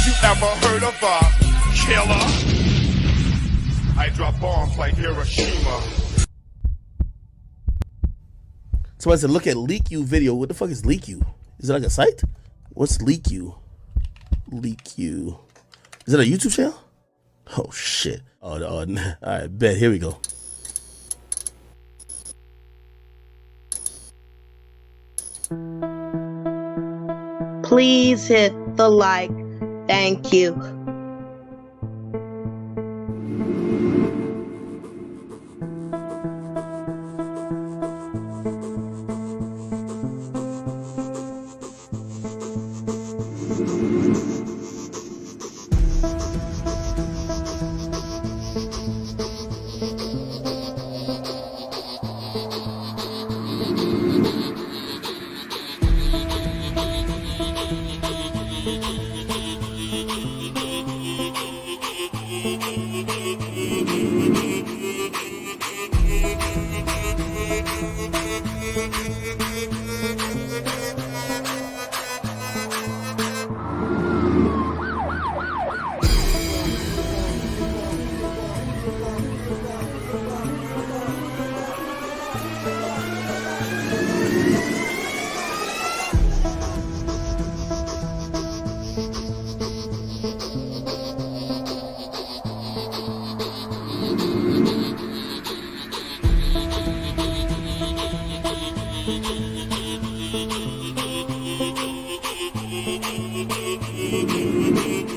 You ever heard of a killer? I drop bombs like Hiroshima. Somebody said, look at LeakYou video. What the fuck is LeakYou? Is it like a site? What's LeakYou? LeakYou. Is it a YouTube channel? Oh, shit. Oh, all right, bet. Here we go. Please hit the like. Thank you.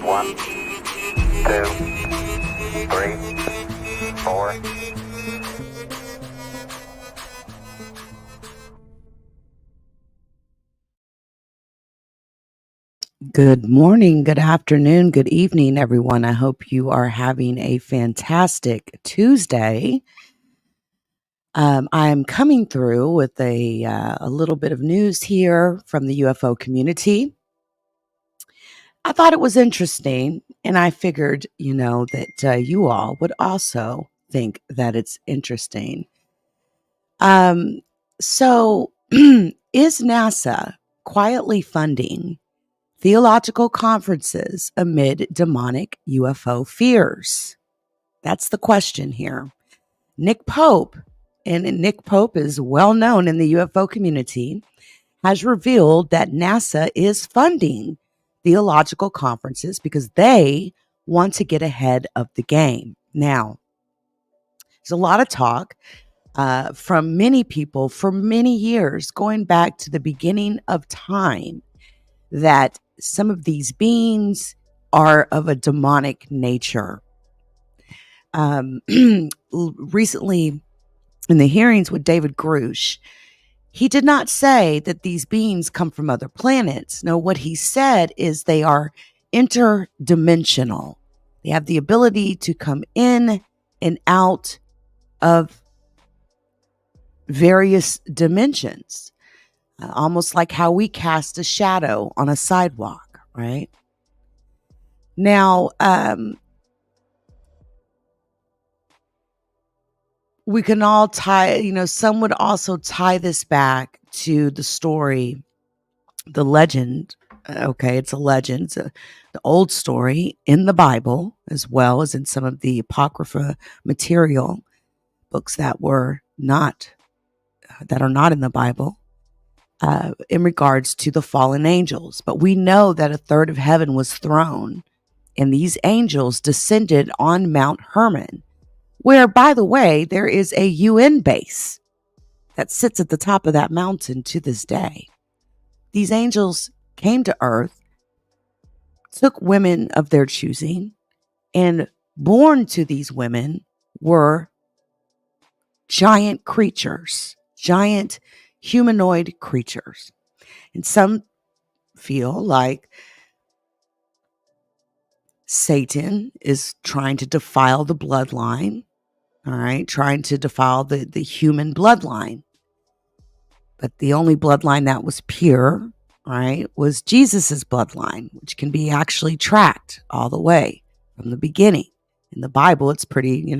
One, two, three, four. Good morning, good afternoon, good evening, everyone. I hope you are having a fantastic Tuesday. I'm coming through with a little bit of news here from the UFO community. I thought it was interesting, and I figured, that you all would also think that it's interesting. So is NASA quietly funding theological conferences amid demonic UFO fears? That's the question here. Nick Pope, and Nick Pope is well known in the UFO community, has revealed that NASA is funding theological conferences because they want to get ahead of the game. Now, there's a lot of talk from many people for many years, going back to the beginning of time, that some of these beings are of a demonic nature. Recently, in the hearings with David Grush, he did not say that these beings come from other planets. No, what he said is they are interdimensional. They have the ability to come in and out of various dimensions, almost like how we cast a shadow on a sidewalk, right? Now, we can all tie, some would also tie this back to the story, the legend. Okay, it's a legend. It's the old story in the Bible, as well as in some of the Apocrypha material books that are not in the Bible, in regards to the fallen angels. But we know that a third of heaven was thrown, and these angels descended on Mount Hermon, where, by the way, there is a UN base that sits at the top of that mountain to this day. These angels came to earth, took women of their choosing, and born to these women were giant creatures, giant humanoid creatures. And some feel like Satan is trying to defile the bloodline, all right, trying to defile the human bloodline. But the only bloodline that was pure, right, was Jesus's bloodline, which can be actually tracked all the way from the beginning. In the Bible, it's pretty,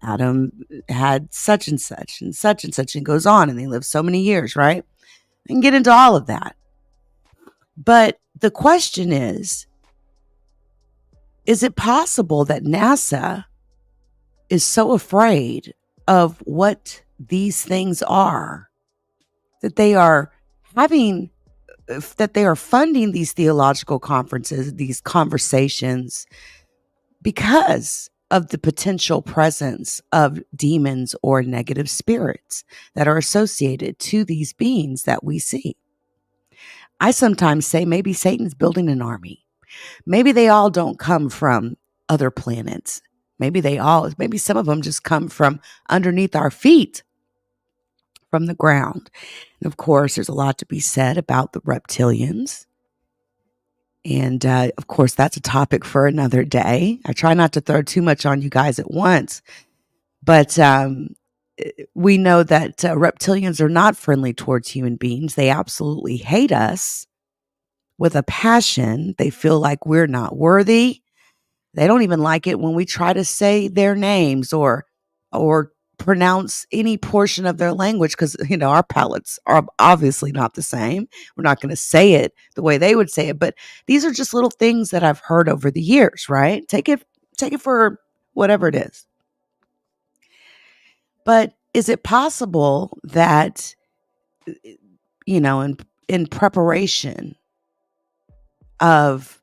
Adam had such and such and such and such, and goes on, and they lived so many years, right? I can get into all of that. But the question is, Is it possible that NASA is so afraid of what these things are that they are funding these theological conferences, these conversations, because of the potential presence of demons or negative spirits that are associated to these beings that we see? I sometimes say maybe Satan's building an army. Maybe they all don't come from other planets. Maybe some of them just come from underneath our feet, from the ground. And of course, there's a lot to be said about the reptilians. And of course, that's a topic for another day. I try not to throw too much on you guys at once, but we know that reptilians are not friendly towards human beings. They absolutely hate us with a passion. They feel like we're not worthy. They don't even like it when we try to say their names or pronounce any portion of their language, because our palates are obviously not the same. We're not going to say it the way they would say it, but these are just little things that I've heard over the years, right? Take it for whatever it is. But is it possible that in preparation of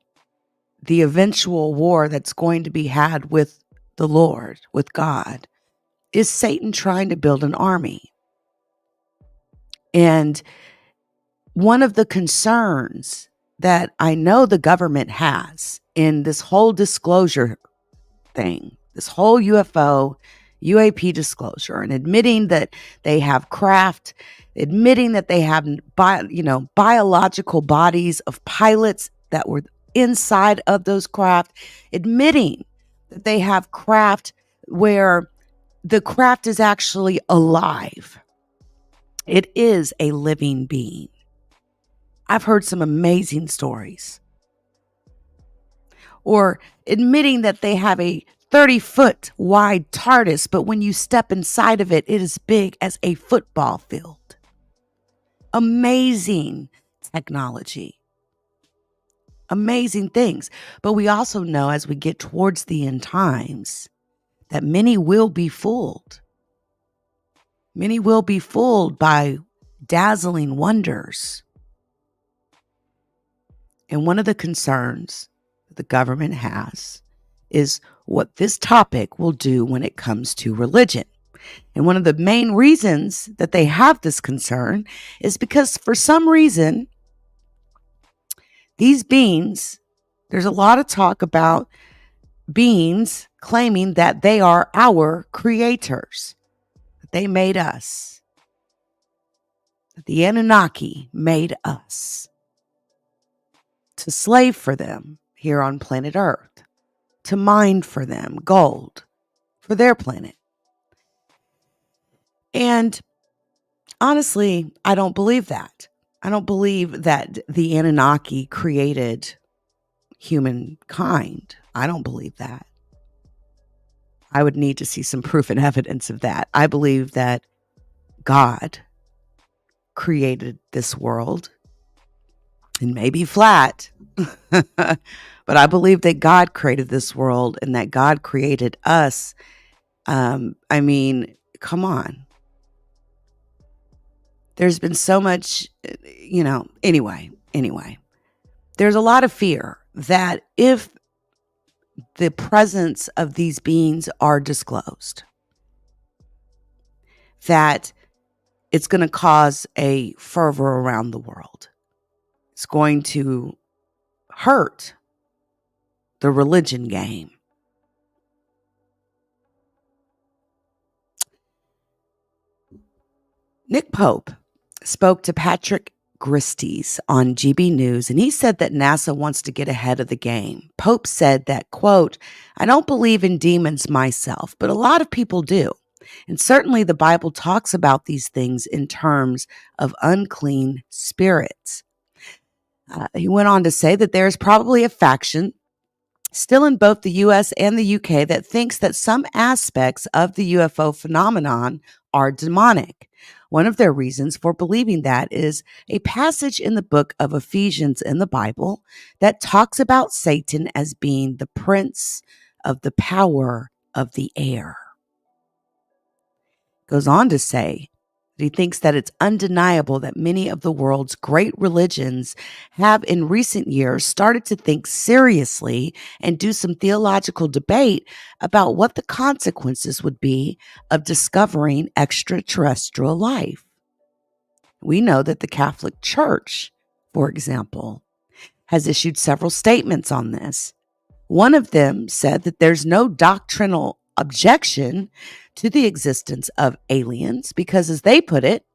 the eventual war that's going to be had with the Lord, with God, is Satan trying to build an army? And one of the concerns that I know the government has in this whole disclosure thing, this whole UFO, UAP disclosure, and admitting that they have craft, admitting that they have biological bodies of pilots that were inside of those craft, admitting that they have craft where the craft is actually alive. It is a living being. I've heard some amazing stories. Or admitting that they have a 30-foot wide TARDIS, but when you step inside of it, it is big as a football field. Amazing technology. Amazing things. But we also know as we get towards the end times that many will be fooled. Many will be fooled by dazzling wonders. And one of the concerns the government has is what this topic will do when it comes to religion. And one of the main reasons that they have this concern is because for some reason, these beings, there's a lot of talk about beings claiming that they are our creators, that they made us, that the Anunnaki made us to slave for them here on planet Earth, to mine for them gold for their planet. And honestly, I don't believe that. I don't believe that the Anunnaki created humankind. I don't believe that. I would need to see some proof and evidence of that. I believe that God created this world. It may be flat, but I believe that God created this world and that God created us. Come on. There's been so much, anyway. There's a lot of fear that if the presence of these beings are disclosed, that it's going to cause a fervor around the world. It's going to hurt the religion game. Nick Pope spoke to Patrick Gristees on GB News, and he said that NASA wants to get ahead of the game. Pope said that, quote, "I don't believe in demons myself, but a lot of people do. And certainly the Bible talks about these things in terms of unclean spirits." He went on to say that there is probably a faction still in both the US and the UK that thinks that some aspects of the UFO phenomenon are demonic. One of their reasons for believing that is a passage in the book of Ephesians in the Bible that talks about Satan as being the prince of the power of the air. Goes on to say that he thinks that it's undeniable that many of the world's great religions have in recent years started to think seriously and do some theological debate about what the consequences would be of discovering extraterrestrial life. We know that the Catholic Church, for example, has issued several statements on this. One of them said that there's no doctrinal objection to the existence of aliens because, as they put it,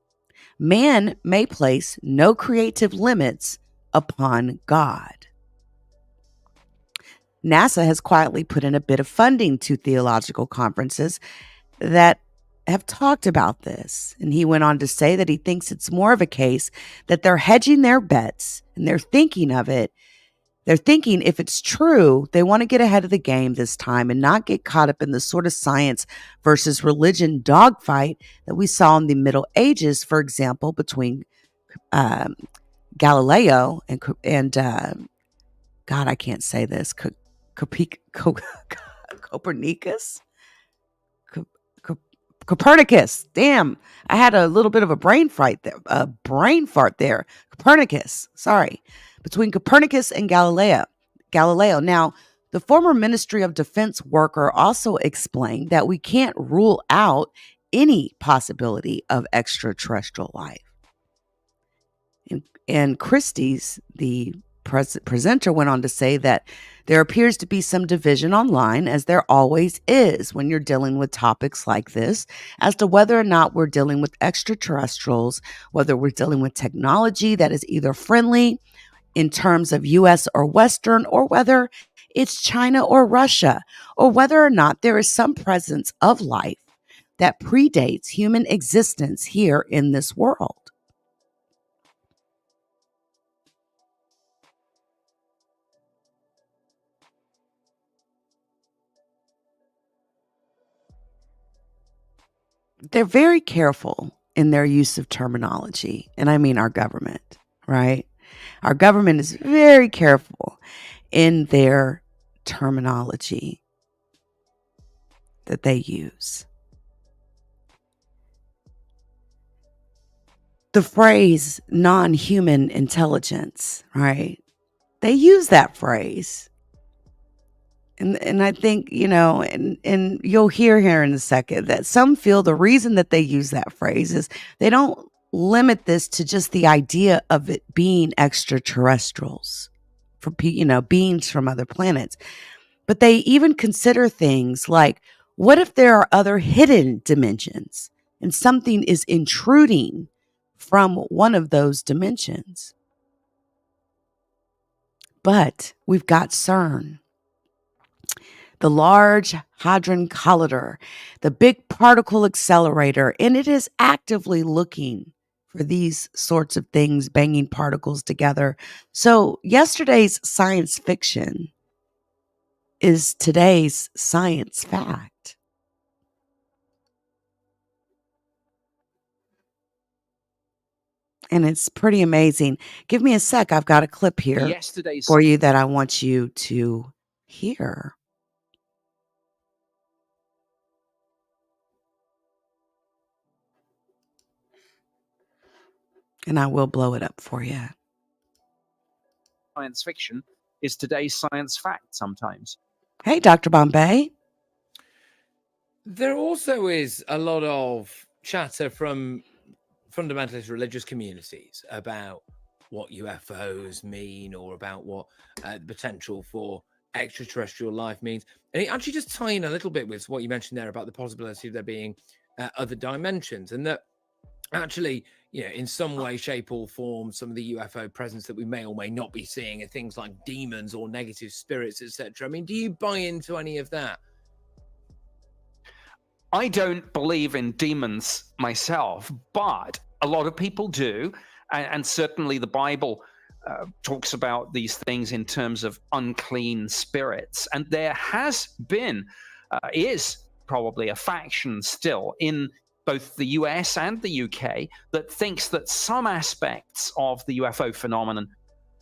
man may place no creative limits upon God. NASA has quietly put in a bit of funding to theological conferences that have talked about this. And he went on to say that he thinks it's more of a case that they're hedging their bets and they're thinking of it. They're thinking if it's true, they want to get ahead of the game this time and not get caught up in the sort of science versus religion dogfight that we saw in the Middle Ages, for example, between Galileo and God, I can't say this, Copernicus? Copernicus. Damn, I had a little bit of a brain fart there. Copernicus. Sorry. Between Copernicus and Galileo. Now, the former Ministry of Defense worker also explained that we can't rule out any possibility of extraterrestrial life. And Christie's, the presenter, went on to say that there appears to be some division online, as there always is when you're dealing with topics like this, as to whether or not we're dealing with extraterrestrials, whether we're dealing with technology that is either friendly in terms of U.S. or Western, or whether it's China or Russia, or whether or not there is some presence of life that predates human existence here in this world. They're very careful in their use of terminology, and I mean our government, right? Our government is very careful in their terminology that they use. The phrase non-human intelligence, right? They use that phrase. And I think, and you'll hear here in a second that some feel the reason that they use that phrase is they don't limit this to just the idea of it being extraterrestrials, for beings from other planets, but they even consider things like, what if there are other hidden dimensions and something is intruding from one of those dimensions? But we've got CERN, the Large Hadron Collider, the big particle accelerator, and it is actively looking for these sorts of things, banging particles together. So yesterday's science fiction is today's science fact. And it's pretty amazing. Give me a sec. I've got a clip here for you that I want you to hear. And I will blow it up for you. Science fiction is today's science fact sometimes. Hey, Dr. Bombay. There also is a lot of chatter from fundamentalist religious communities about what UFOs mean, or about what the potential for extraterrestrial life means. And it actually just tie in a little bit with what you mentioned there about the possibility of there being other dimensions, and that actually, in some way, shape, or form, some of the UFO presence that we may or may not be seeing are things like demons or negative spirits, etc. I mean, do you buy into any of that? I don't believe in demons myself, but a lot of people do. And certainly the Bible talks about these things in terms of unclean spirits. And there has been, is probably a faction still in both the US and the UK that thinks that some aspects of the UFO phenomenon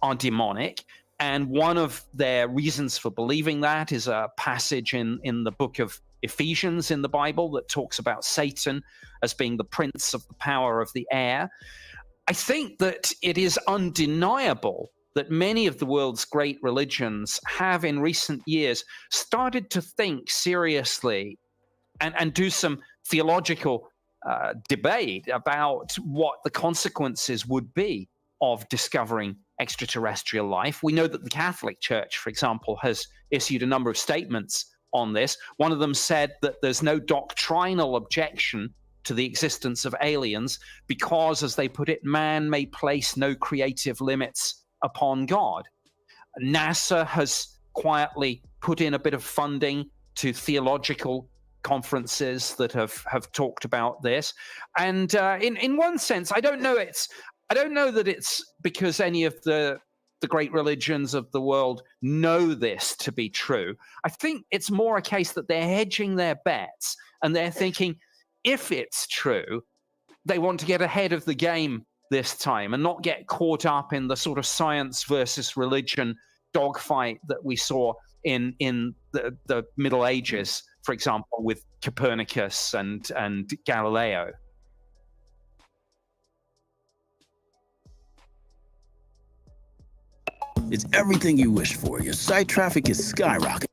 are demonic. And one of their reasons for believing that is a passage in the book of Ephesians in the Bible that talks about Satan as being the prince of the power of the air. I think that it is undeniable that many of the world's great religions have in recent years started to think seriously and do some theological debate about what the consequences would be of discovering extraterrestrial life. We know that the Catholic Church, for example, has issued a number of statements on this. One of them said that there's no doctrinal objection to the existence of aliens because, as they put it, man may place no creative limits upon God. NASA has quietly put in a bit of funding to theological conferences that have talked about this. And in one sense, I don't know that it's because any of the great religions of the world know this to be true. I think it's more a case that they're hedging their bets and they're thinking, if it's true, they want to get ahead of the game this time and not get caught up in the sort of science versus religion dogfight that we saw in the Middle Ages, for example, with Copernicus and Galileo. It's everything you wish for. Your site traffic is skyrocketing.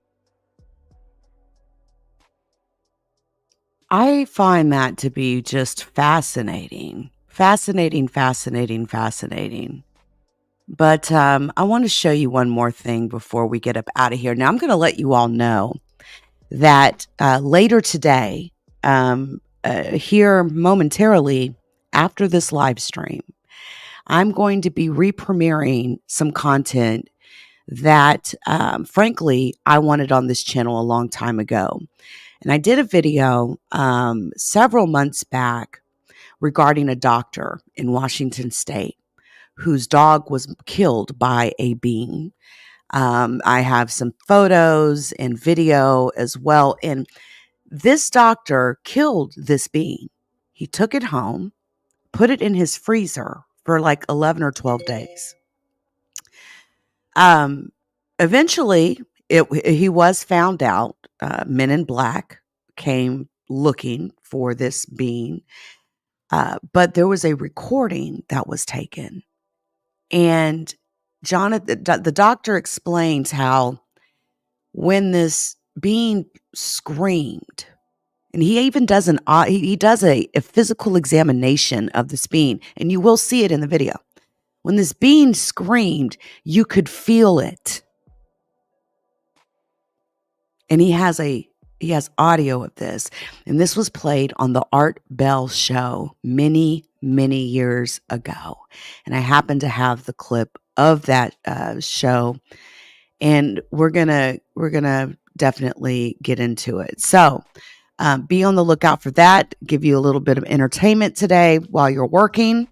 I find that to be just fascinating. Fascinating. But I want to show you one more thing before we get up out of here. Now, I'm going to let you all know that later today, here momentarily after this live stream, I'm going to be re-premiering some content that, frankly, I wanted on this channel a long time ago. And I did a video several months back regarding a doctor in Washington State whose dog was killed by a being. I have some photos and video as well. And this doctor killed this being. He took it home, put it in his freezer for like 11 or 12 days. Eventually, he was found out. Men in Black came looking for this being. But there was a recording that was taken. And Jonathan, the doctor explains how when this being screamed, and he even does he does a physical examination of this being, and you will see it in the video. When this being screamed, you could feel it. And he has audio of this, and this was played on the Art Bell show many years ago. And I happen to have the clip of that show, and we're gonna definitely get into it. So be on the lookout for that. Give you a little bit of entertainment today while you're working.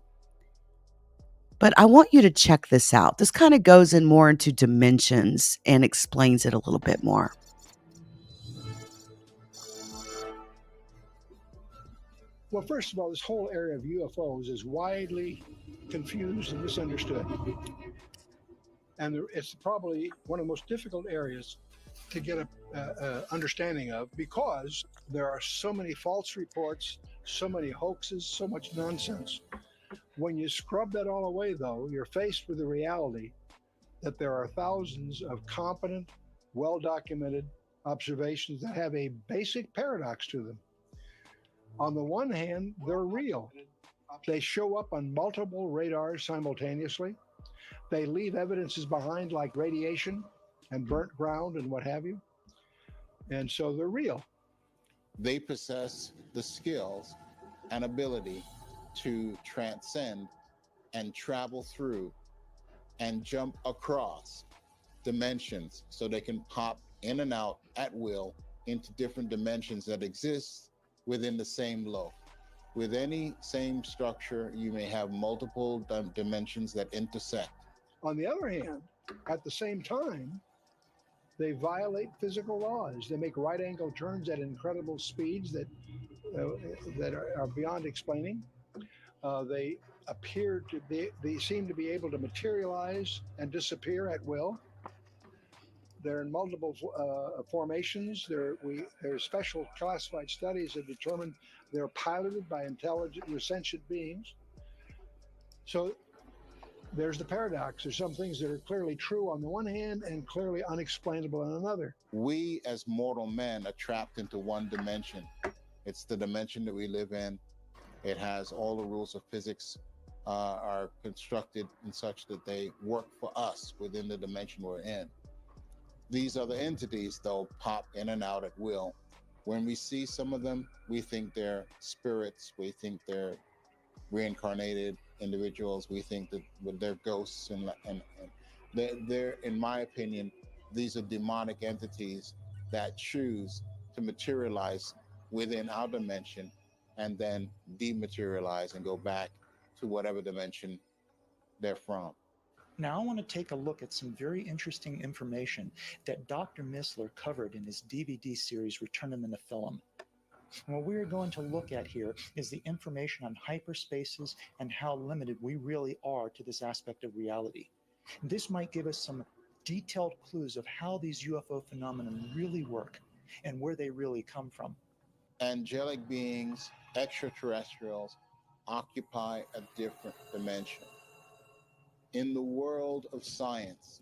But I want you to check this out. This kind of goes in more into dimensions and explains it a little bit more. Well, first of all, this whole area of UFOs is widely confused and misunderstood. And it's probably one of the most difficult areas to get a understanding of, because there are so many false reports, so many hoaxes, so much nonsense. When you scrub that all away, though, you're faced with the reality that there are thousands of competent, well-documented observations that have a basic paradox to them. On the one hand, they're real. They show up on multiple radars simultaneously. They leave evidences behind like radiation and burnt ground and what have you. And so they're real. They possess the skills and ability to transcend and travel through and jump across dimensions, so they can pop in and out at will into different dimensions that exist within the same loaf. With any same structure, you may have multiple dimensions that intersect. On the other hand, at the same time, they violate physical laws. They make right-angle turns at incredible speeds that that are beyond explaining. They appear to be, they seem to be able to materialize and disappear at will. They're in multiple formations. There's special classified studies that determine they're piloted by intelligent or sentient beings. So there's the paradox. There's some things that are clearly true on the one hand and clearly unexplainable on another. We as mortal men are trapped into one dimension. It's the dimension that we live in. It has all the rules of physics are constructed in such that they work for us within the dimension we're in. These other entities, though, pop in and out at will. When we see some of them, we think they're spirits. We think they're reincarnated individuals. We think that they're ghosts, and they're, in my opinion, these are demonic entities that choose to materialize within our dimension and then dematerialize and go back to whatever dimension they're from. Now I want to take a look at some very interesting information that Dr. Missler covered in his DVD series, Return of the Nephilim. What we're going to look at here is the information on hyperspaces and how limited we really are to this aspect of reality. This might give us some detailed clues of how these UFO phenomena really work and where they really come from. Angelic beings, extraterrestrials, occupy a different dimension. In the world of science,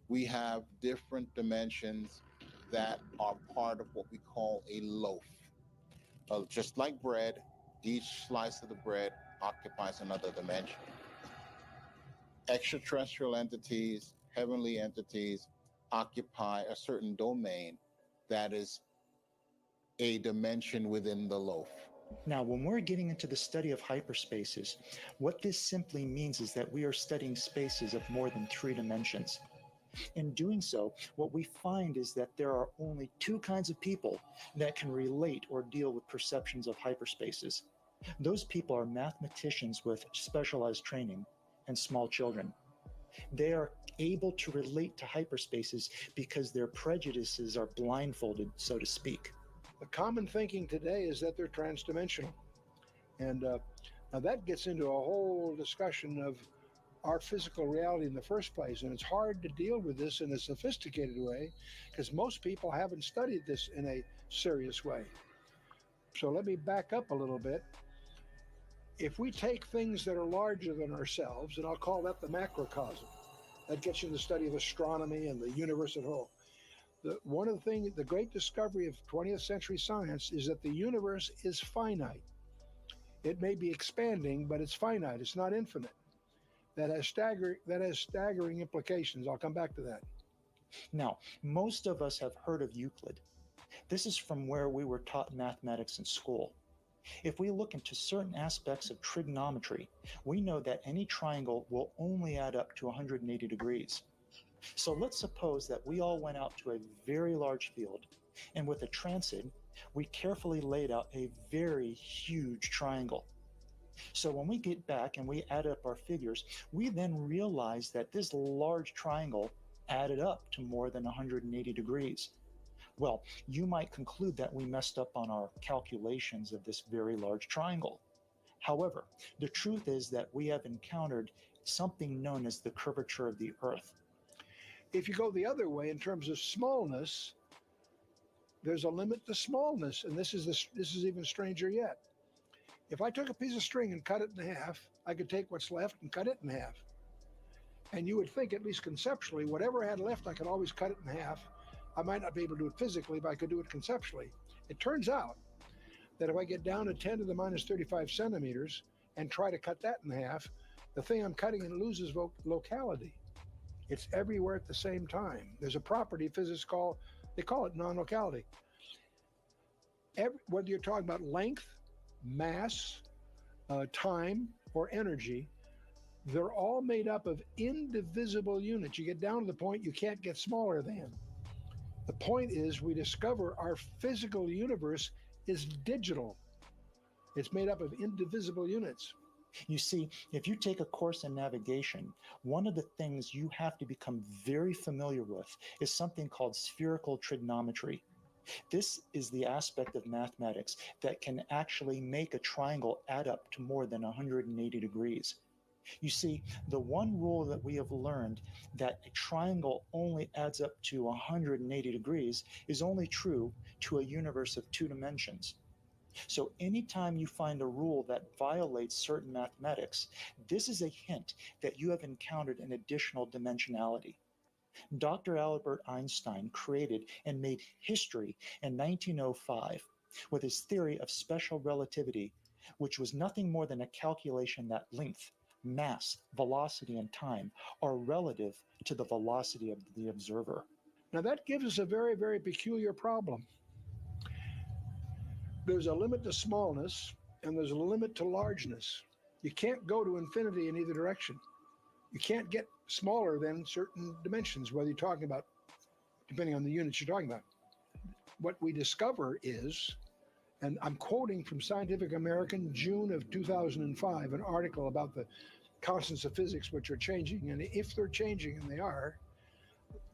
we have different dimensions that are part of what we call a loaf. Just like bread, each slice of the bread occupies another dimension. Extraterrestrial entities, heavenly entities, occupy a certain domain that is a dimension within the loaf. Now, when we're getting into the study of hyperspaces, what this simply means is that we are studying spaces of more than 3 dimensions. In doing so, what we find is that there are only 2 kinds of people that can relate or deal with perceptions of hyperspaces. Those people are mathematicians with specialized training and small children. They are able to relate to hyperspaces because their prejudices are blindfolded, so to speak. The common thinking today is that they're transdimensional. And now that gets into a whole discussion of our physical reality in the first place. And it's hard to deal with this in a sophisticated way because most people haven't studied this in a serious way. So let me back up a little bit. If we take things that are larger than ourselves, and I'll call that the macrocosm, that gets you in the study of astronomy and the universe at whole. One of the things, the great discovery of 20th century science is that the universe is finite. It may be expanding, but it's finite. It's not infinite. That has staggering implications. I'll come back to that. Now, most of us have heard of Euclid. This is from where we were taught mathematics in school. If we look into certain aspects of trigonometry, we know that any triangle will only add up to 180 degrees. So let's suppose that we all went out to a very large field, and with a transit, we carefully laid out a very huge triangle. So when we get back and we add up our figures, we then realize that this large triangle added up to more than 180 degrees. Well, you might conclude that we messed up on our calculations of this very large triangle. However, the truth is that we have encountered something known as the curvature of the Earth. If you go the other way in terms of smallness, there's a limit to smallness, and this is even stranger yet. If I took a piece of string and cut it in half, I could take what's left and cut it in half. And you would think, at least conceptually, whatever I had left, I could always cut it in half. I might not be able to do it physically, but I could do it conceptually. It turns out that if I get down to 10 to the minus 35 centimeters and try to cut that in half, the thing I'm cutting in loses locality. It's everywhere at the same time. There's a property physicists call it non-locality. Whether you're talking about length, mass, time, or energy, they're all made up of indivisible units. You get down to the point you can't get smaller than. The point is we discover our physical universe is digital. It's made up of indivisible units. You see, if you take a course in navigation, one of the things you have to become very familiar with is something called spherical trigonometry. This is the aspect of mathematics that can actually make a triangle add up to more than 180 degrees. You see, the one rule that we have learned, that a triangle only adds up to 180 degrees, is only true to a universe of 2 dimensions. So anytime you find a rule that violates certain mathematics, this is a hint that you have encountered an additional dimensionality. Dr. Albert Einstein created and made history in 1905 with his theory of special relativity, which was nothing more than a calculation that length, mass, velocity, and time are relative to the velocity of the observer. Now that gives us a very, very peculiar problem. There's a limit to smallness and there's a limit to largeness. You can't go to infinity in either direction. You can't get smaller than certain dimensions, whether you're talking about, depending on the units you're talking about. What we discover is, and I'm quoting from Scientific American, June of 2005, an article about the constants of physics which are changing, and if they're changing, and they are,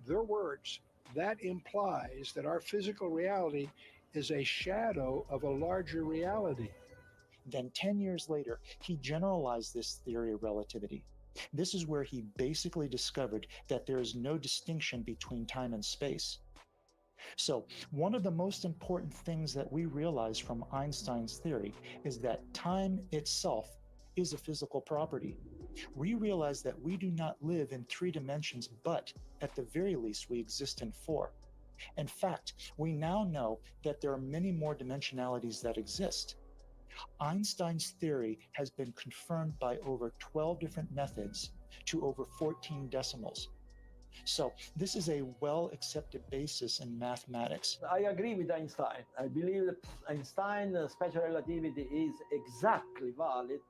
their words, that implies that our physical reality is a shadow of a larger reality. Then 10 years later, he generalized this theory of relativity. This is where he basically discovered that there is no distinction between time and space. So one of the most important things that we realize from Einstein's theory is that time itself is a physical property. We realize that we do not live in 3 dimensions, but at the very least, we exist in 4. In fact, we now know that there are many more dimensionalities that exist. Einstein's theory has been confirmed by over 12 different methods to over 14 decimals. So this is a well-accepted basis in mathematics. I agree with Einstein. I believe that Einstein's special relativity is exactly valid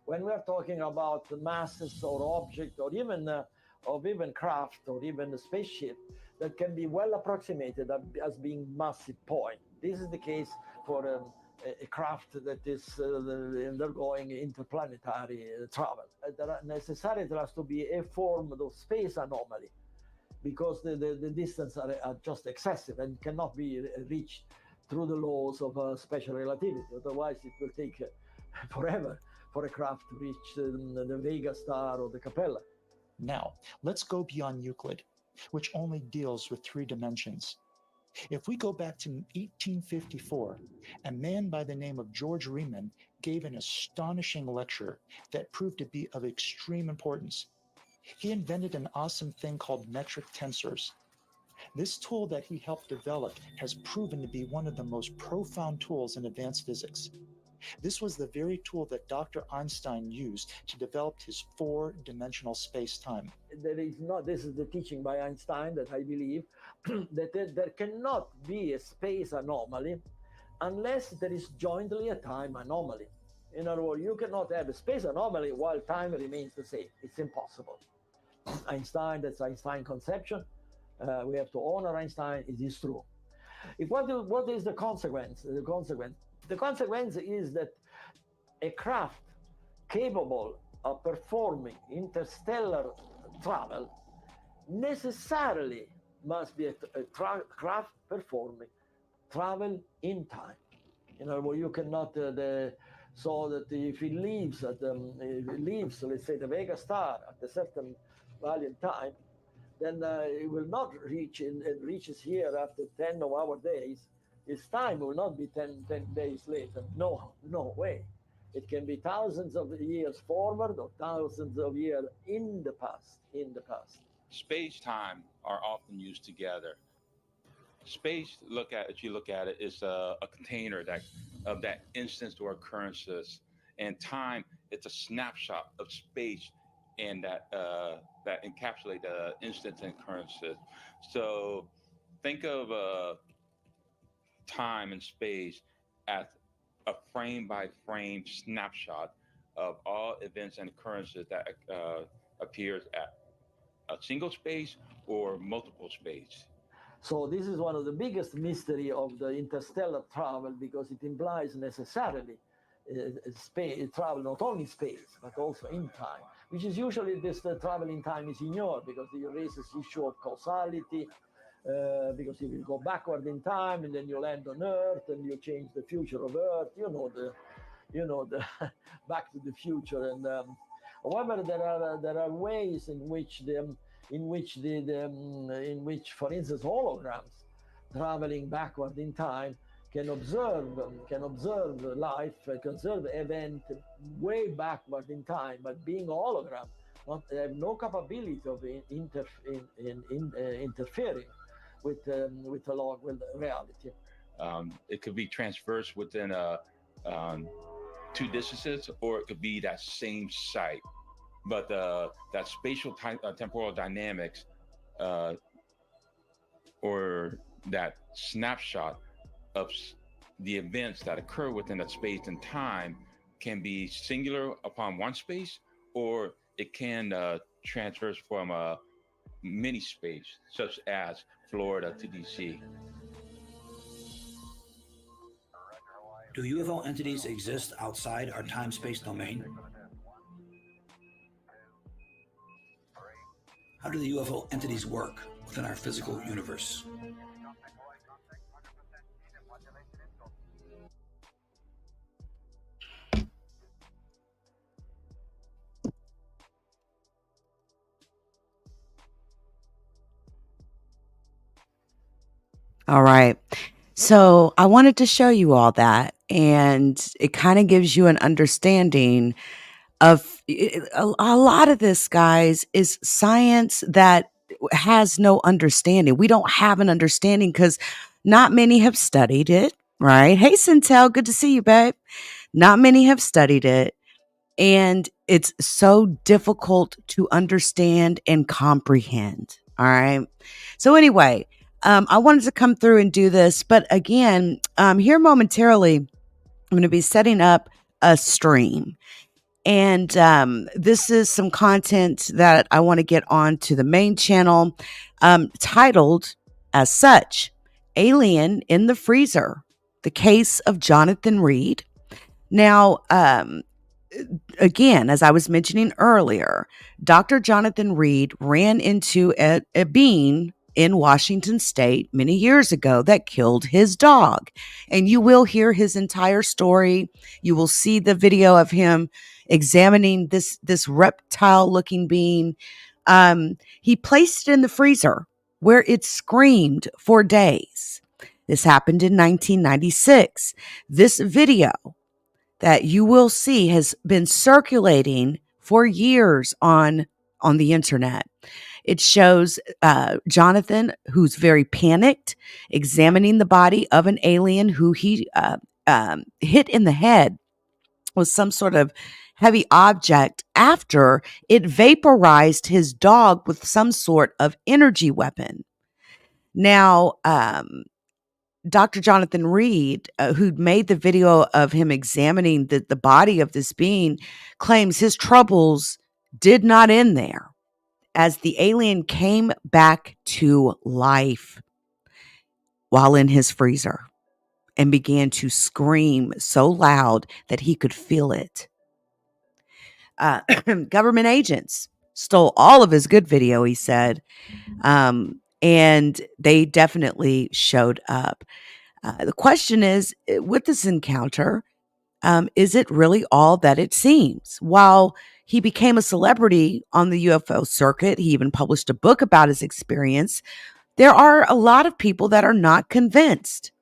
when we are talking about masses or objects or even craft or even a spaceship that can be well approximated as being massive point. This is the case for a craft that is undergoing interplanetary travel. Necessarily there has to be a form of space anomaly because the distance are just excessive and cannot be reached through the laws of special relativity. Otherwise it will take forever for a craft to reach the Vega star or the Capella. Now, let's go beyond Euclid, which only deals with 3 dimensions. If we go back to 1854, a man by the name of George Riemann gave an astonishing lecture that proved to be of extreme importance. He invented an awesome thing called metric tensors. This tool that he helped develop has proven to be one of the most profound tools in advanced physics. This was the very tool that Dr. Einstein used to develop his 4-dimensional space-time. This is the teaching by Einstein that I believe, that there cannot be a space anomaly unless there is jointly a time anomaly. In other words, you cannot have a space anomaly while time remains the same. It's impossible. That's Einstein's conception. We have to honor Einstein. It is true. What is the consequence? The consequence is that a craft capable of performing interstellar travel necessarily must be a craft performing travel in time. In other words, you cannot so that if it leaves let's say the Vega star at a certain value in time, then it will not reach and reaches here after 10 of our days. Its time will not be 10 days later. No way. It can be thousands of years forward or thousands of years in the past. Space-time are often used together. Space, if you look at it, is a container of that instance or occurrences, and time, it's a snapshot of space and that encapsulate the instance and occurrences. So think of time and space as a frame-by-frame snapshot of all events and occurrences that appears at a single space or multiple space. So this is one of the biggest mystery of the interstellar travel, because it implies necessarily space travel, not only space but also in time, which is usually the travel in time is ignored because it raises issue of causality, because if you go backward in time and then you land on Earth and you change the future of Earth, you know the Back to the Future. And however, there are ways in which for instance, holograms traveling backward in time can observe life, can observe event way backward in time, but being a hologram, have no capability of interfering with reality. It could be transversed within two distances, or it could be that same site. But that spatial temporal dynamics, or that snapshot of the events that occur within that space and time, can be singular upon one space, or it can transverse from a mini space, such as Florida to DC. Do UFO entities exist outside our time-space domain? How do the UFO entities work within our physical universe? All right. So I wanted to show you all that, and it kind of gives you an understanding of a lot of this, guys, is science that has no understanding. We don't have an understanding because not many have studied it, right? Hey, Centel, good to see you, babe. Not many have studied it, and it's so difficult to understand and comprehend. All right. So anyway, I wanted to come through and do this, but again, here momentarily, I'm going to be setting up a stream. And this is some content that I want to get on to the main channel, titled as such, Alien in the Freezer, the Case of Jonathan Reed. Now, again, as I was mentioning earlier, Dr. Jonathan Reed ran into a being in Washington State many years ago that killed his dog. And you will hear his entire story. You will see the video of him examining this reptile-looking being. He placed it in the freezer where it screamed for days. This happened in 1996. This video that you will see has been circulating for years on the internet. It shows Jonathan, who's very panicked, examining the body of an alien who he hit in the head with some sort of heavy object after it vaporized his dog with some sort of energy weapon. Now, Dr. Jonathan Reed, who made the video of him examining the body of this being, claims his troubles did not end there, as the alien came back to life while in his freezer and began to scream so loud that he could feel it. Government agents stole all of his good video, he said, and they definitely showed up. The question is, with this encounter, is it really all that it seems? While he became a celebrity on the UFO circuit, he even published a book about his experience, there are a lot of people that are not convinced,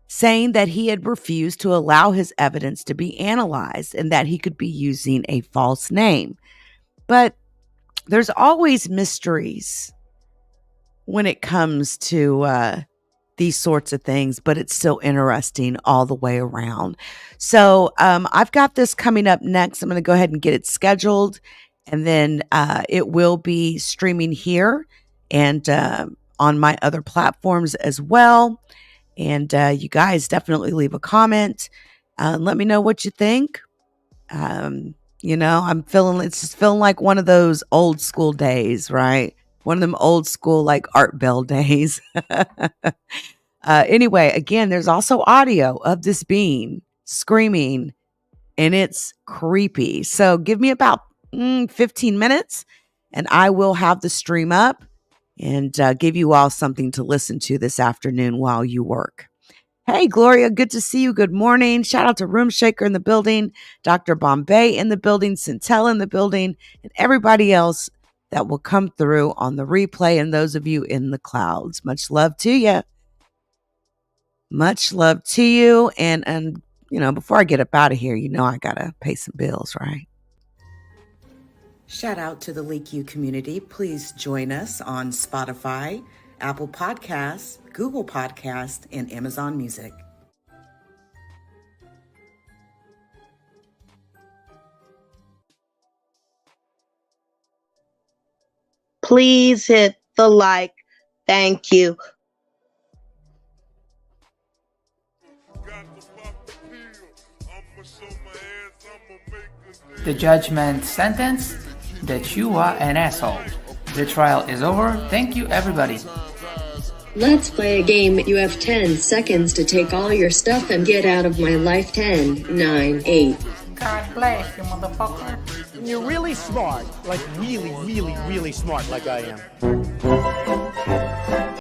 saying that he had refused to allow his evidence to be analyzed and that he could be using a false name. But there's always mysteries when it comes to these sorts of things, but it's still interesting all the way around. So I've got this coming up next. I'm going to go ahead and get it scheduled, and then it will be streaming here and on my other platforms as well. And you guys definitely leave a comment. Let me know what you think. I'm feeling, it's just feeling like one of those old school days, right? One of them old school, like Art Bell days. Anyway, again, there's also audio of this being screaming, and it's creepy. So give me about 15 minutes, and I will have the stream up. and give you all something to listen to this afternoon while you work. Hey, Gloria, good to see you. Good morning. Shout out to Room Shaker in the building, Dr. Bombay in the building, Centella in the building, and everybody else that will come through on the replay, and those of you in the clouds. Much love to you. Much love to you. And you know, before I get up out of here, you know I got to pay some bills, right? Shout out to the LeakYou community. Please join us on Spotify, Apple Podcasts, Google Podcasts, and Amazon Music. Please hit the like. Thank you. The judgment sentence that you are an asshole. The trial is over. Thank you, everybody. Let's play a game. You have 10 seconds to take all your stuff and get out of my life. 10, 9, 8. God bless you, motherfucker. You're really smart. Like really, really, really smart like I am.